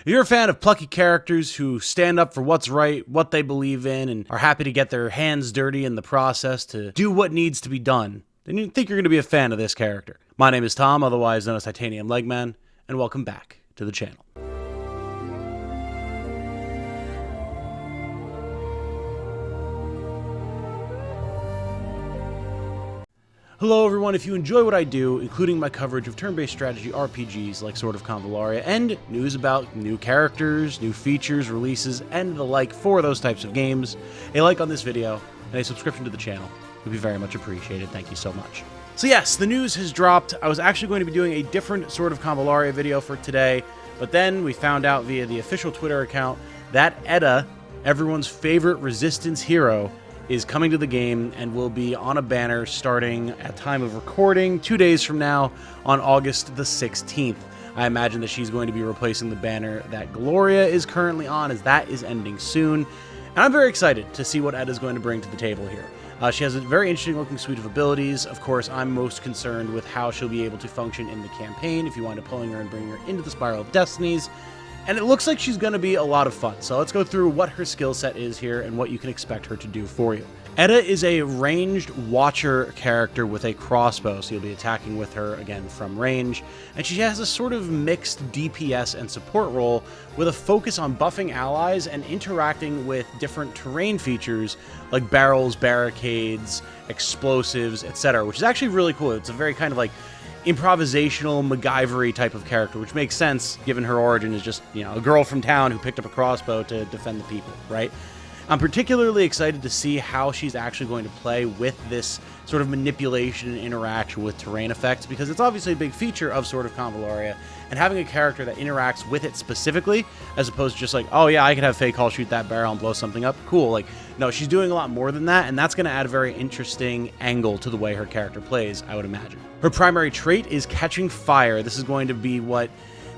If you're a fan of plucky characters who stand up for what's right, what they believe in, and are happy to get their hands dirty in the process to do what needs to be done, then you think you're going to be a fan of this character. My name is Tom, otherwise known as Titanium Legman, and welcome back to the channel. Hello everyone, if you enjoy what I do, including my coverage of turn-based strategy RPGs like Sword of Convallaria, and news about new characters, new features, releases, and the like for those types of games, a like on this video and a subscription to the channel would be very much appreciated. Thank you so much. So yes, the news has dropped. I was actually going to be doing a different Sword of Convallaria video for today, but then we found out via the official Twitter account that Edda, everyone's favorite resistance hero, is coming to the game and will be on a banner starting at time of recording 2 days from now on August the 16th. I imagine that she's going to be replacing the banner that Gloria is currently on, as that is ending soon. And I'm very excited to see what Edda's going to bring to the table here. She has a very interesting looking suite of abilities. Of course, I'm most concerned with how she'll be able to function in the campaign if you wind up pulling her and bringing her into the Spiral of Destinies. And it looks like she's going to be a lot of fun. So let's go through what her skill set is here and what you can expect her to do for you. Edda is a ranged watcher character with a crossbow, so you'll be attacking with her again from range. And she has a sort of mixed DPS and support role with a focus on buffing allies and interacting with different terrain features like barrels, barricades, explosives, etc., which is actually really cool. It's a very kind of like improvisational MacGyver-y type of character, which makes sense given her origin is just, you know, a girl from town who picked up a crossbow to defend the people, right? I'm particularly excited to see how she's actually going to play with this sort of manipulation and interaction with terrain effects, because it's obviously a big feature of Sword of Convallaria, and having a character that interacts with it specifically, as opposed to just like, oh yeah, I could have Fake Hall shoot that barrel and blow something up, cool. Like, no, she's doing a lot more than that, and that's going to add a very interesting angle to the way her character plays, I would imagine. Her primary trait is catching fire. This is going to be what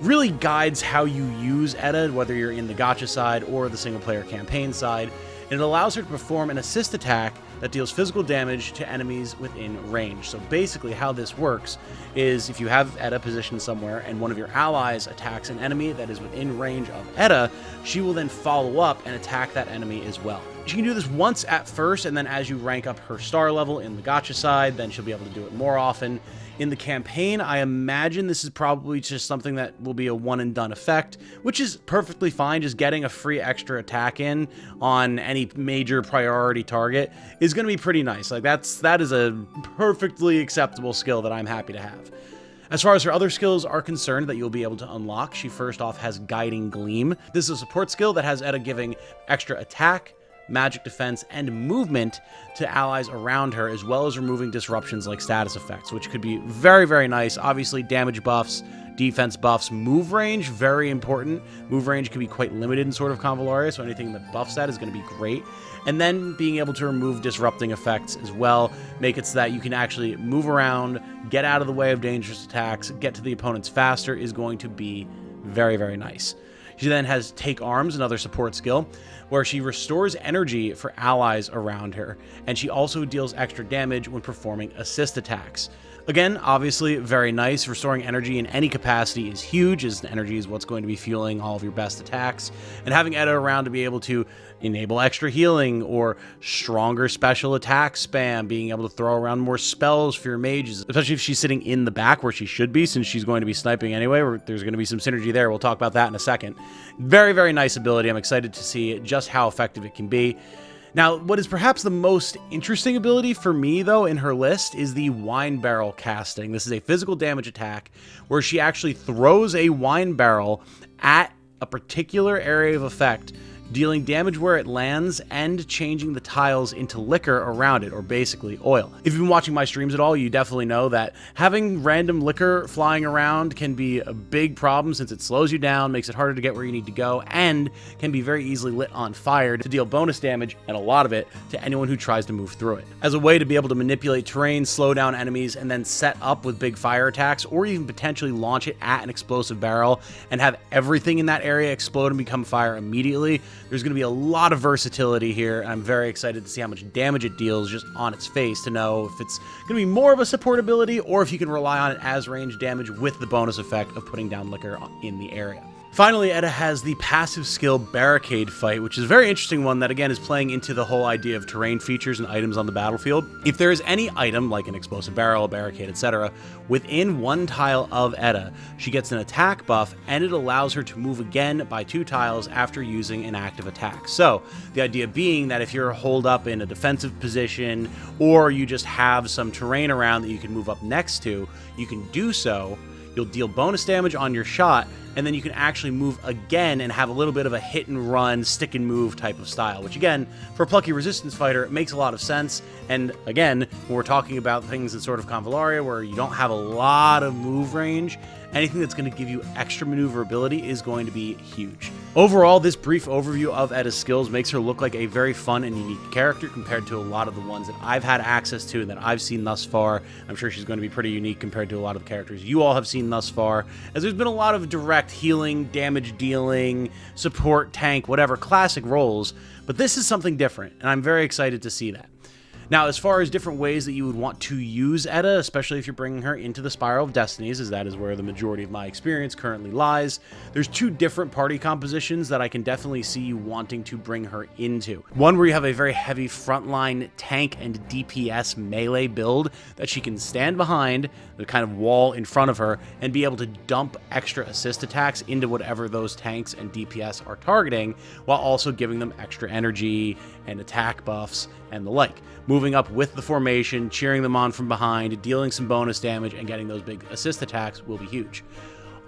really guides how you use Edda, whether you're in the gacha side or the single-player campaign side, and it allows her to perform an assist attack that deals physical damage to enemies within range. So basically how this works is if you have Edda positioned somewhere and one of your allies attacks an enemy that is within range of Edda, she will then follow up and attack that enemy as well. She can do this once at first, and then as you rank up her star level in the gacha side, then she'll be able to do it more often. In the campaign, I imagine this is probably just something that will be a one-and-done effect, which is perfectly fine. Just getting a free extra attack in on any major priority target is going to be pretty nice. Like, that is a perfectly acceptable skill that I'm happy to have. As far as her other skills are concerned that you'll be able to unlock, she first off has Guiding Gleam. This is a support skill that has Edda giving extra attack, magic defense, and movement to allies around her, as well as removing disruptions like status effects, which could be very, very nice. Obviously, damage buffs, defense buffs, move range, very important. Move range can be quite limited in Sword of Convallaria, so anything that buffs that is going to be great. And then being able to remove disrupting effects as well, make it so that you can actually move around, get out of the way of dangerous attacks, get to the opponents faster is going to be very, very nice. She then has Take Arms, another support skill, where she restores energy for allies around her, and she also deals extra damage when performing assist attacks. Again, obviously very nice. Restoring energy in any capacity is huge, as energy is what's going to be fueling all of your best attacks, and having Edda around to be able to enable extra healing or stronger special attack spam, being able to throw around more spells for your mages, especially if she's sitting in the back where she should be, since she's going to be sniping anyway. There's going to be some synergy there. We'll talk about that in a second. Very, very nice ability. I'm excited to see just how effective it can be. Now, what is perhaps the most interesting ability for me, though, in her list is the wine barrel casting. This is a physical damage attack where she actually throws a wine barrel at a particular area of effect, dealing damage where it lands and changing the tiles into liquor around it, or basically oil. If you've been watching my streams at all, you definitely know that having random liquor flying around can be a big problem, since it slows you down, makes it harder to get where you need to go, and can be very easily lit on fire to deal bonus damage, and a lot of it, to anyone who tries to move through it. As a way to be able to manipulate terrain, slow down enemies, and then set up with big fire attacks, or even potentially launch it at an explosive barrel and have everything in that area explode and become fire immediately, there's going to be a lot of versatility here, and I'm very excited to see how much damage it deals just on its face, to know if it's going to be more of a support ability or if you can rely on it as range damage with the bonus effect of putting down liquor in the area. Finally, Edda has the passive skill Barricade Fight, which is a very interesting one that, again, is playing into the whole idea of terrain features and items on the battlefield. If there is any item, like an explosive barrel, a barricade, etc., within one tile of Edda, she gets an attack buff, and it allows her to move again by 2 tiles after using an active attack. So, the idea being that if you're holed up in a defensive position, or you just have some terrain around that you can move up next to, you can do so. You'll deal bonus damage on your shot, and then you can actually move again and have a little bit of a hit and run, stick and move type of style, which again, for a plucky resistance fighter, it makes a lot of sense. And again, when we're talking about things in sort of Convallaria where you don't have a lot of move range, anything that's going to give you extra maneuverability is going to be huge. Overall, this brief overview of Edda's skills makes her look like a very fun and unique character compared to a lot of the ones that I've had access to and that I've seen thus far. I'm sure she's going to be pretty unique compared to a lot of the characters you all have seen thus far, as there's been a lot of direct healing, damage dealing, support, tank, whatever, classic roles, but this is something different, and I'm very excited to see that. Now, as far as different ways that you would want to use Edda, especially if you're bringing her into the Spiral of Destinies, as that is where the majority of my experience currently lies, there's 2 different party compositions that I can definitely see you wanting to bring her into. One where you have a very heavy frontline tank and DPS melee build that she can stand behind, the kind of wall in front of her, and be able to dump extra assist attacks into whatever those tanks and DPS are targeting, while also giving them extra energy and attack buffs and the like. Moving up with the formation, cheering them on from behind, dealing some bonus damage, and getting those big assist attacks will be huge.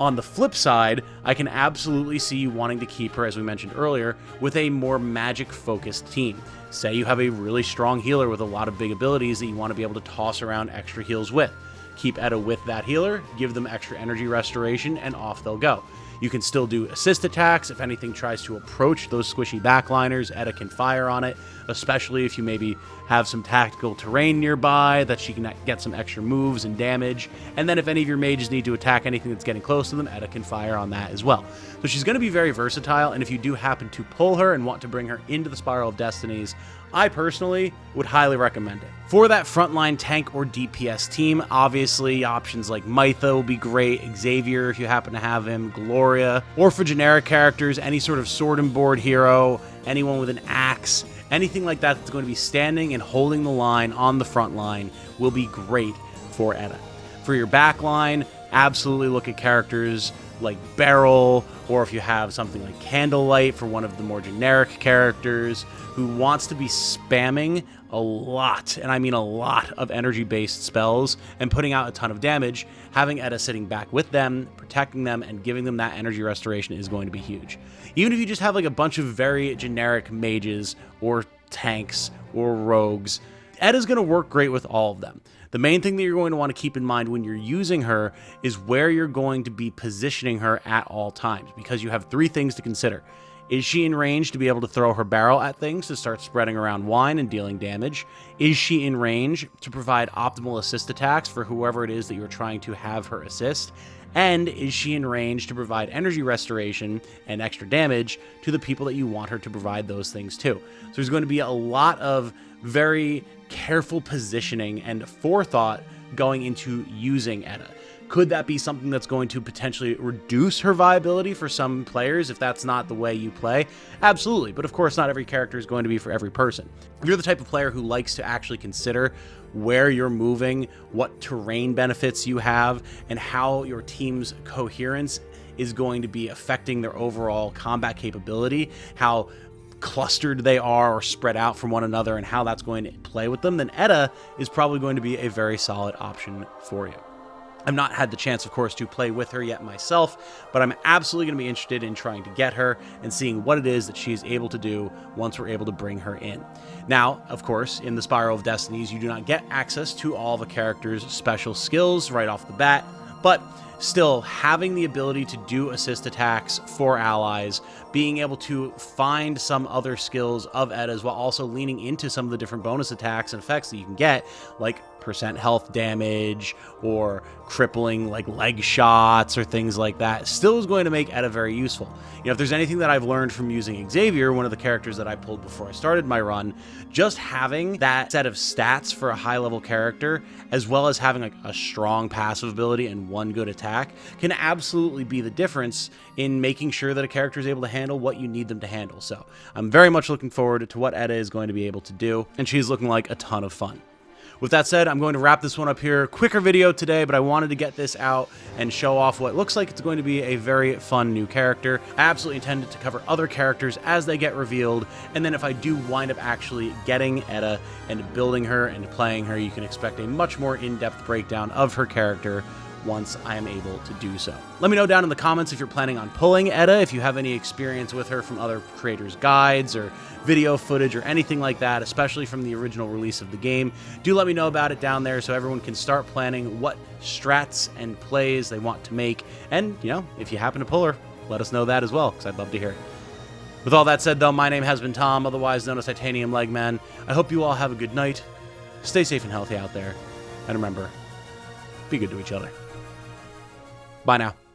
On the flip side, I can absolutely see you wanting to keep her, as we mentioned earlier, with a more magic-focused team. Say you have a really strong healer with a lot of big abilities that you want to be able to toss around extra heals with. Keep Edda with that healer, give them extra energy restoration, and off they'll go. You can still do assist attacks. If anything tries to approach those squishy backliners, Edda can fire on it, especially if you maybe have some tactical terrain nearby that she can get some extra moves and damage. And then if any of your mages need to attack anything that's getting close to them, Edda can fire on that as well. So she's going to be very versatile, and if you do happen to pull her and want to bring her into the Spiral of Destinies, I personally would highly recommend it. For that frontline tank or DPS team, obviously options like Mytha will be great, Xavier if you happen to have him, Gloria, or for generic characters, any sort of sword and board hero, anyone with an axe, anything like that that's going to be standing and holding the line on the front line will be great for Edda. For your back line, absolutely look at characters like Beryl, or if you have something like Candlelight for one of the more generic characters who wants to be spamming a lot, and I mean a lot, of energy-based spells and putting out a ton of damage, having Edda sitting back with them, protecting them, and giving them that energy restoration is going to be huge. Even if you just have like a bunch of very generic mages or tanks or rogues, Edda's going to work great with all of them. The main thing that you're going to want to keep in mind when you're using her is where you're going to be positioning her at all times, because you have 3 things to consider. Is she in range to be able to throw her barrel at things to start spreading around wine and dealing damage? Is she in range to provide optimal assist attacks for whoever it is that you're trying to have her assist? And is she in range to provide energy restoration and extra damage to the people that you want her to provide those things to? So there's going to be a lot of very careful positioning and forethought going into using Edda. Could that be something that's going to potentially reduce her viability for some players if that's not the way you play? Absolutely, but of course not every character is going to be for every person. If you're the type of player who likes to actually consider where you're moving, what terrain benefits you have, and how your team's coherence is going to be affecting their overall combat capability, how clustered they are or spread out from one another, and how that's going to play with them, then Edda is probably going to be a very solid option for you. I've not had the chance, of course, to play with her yet myself, but I'm absolutely going to be interested in trying to get her and seeing what it is that she's able to do once we're able to bring her in. Now, of course, in the Spiral of Destinies, you do not get access to all the characters' special skills right off the bat, but still, having the ability to do assist attacks for allies, being able to find some other skills of Edda's while also leaning into some of the different bonus attacks and effects that you can get, like percent health damage or crippling like leg shots or things like that, still is going to make Edda very useful. You know, if there's anything that I've learned from using Xavier, one of the characters that I pulled before I started my run, just having that set of stats for a high level character, as well as having like a strong passive ability and one good attack, can absolutely be the difference in making sure that a character is able to handle what you need them to handle. So I'm very much looking forward to what Edda is going to be able to do, and she's looking like a ton of fun. With that said, I'm going to wrap this one up here. Quicker video today, but I wanted to get this out and show off what looks like it's going to be a very fun new character. I absolutely intended to cover other characters as they get revealed, and then if I do wind up actually getting Edda and building her and playing her, you can expect a much more in-depth breakdown of her character once I am able to do so. Let me know down in the comments if you're planning on pulling Edda, if you have any experience with her from other creators' guides or video footage or anything like that, especially from the original release of the game. Do let me know about it down there so everyone can start planning what strats and plays they want to make. And, you know, if you happen to pull her, let us know that as well, because I'd love to hear it. With all that said, though, my name has been Tom, otherwise known as Titanium Legman. I hope you all have a good night. Stay safe and healthy out there. And remember, be good to each other. Bye now.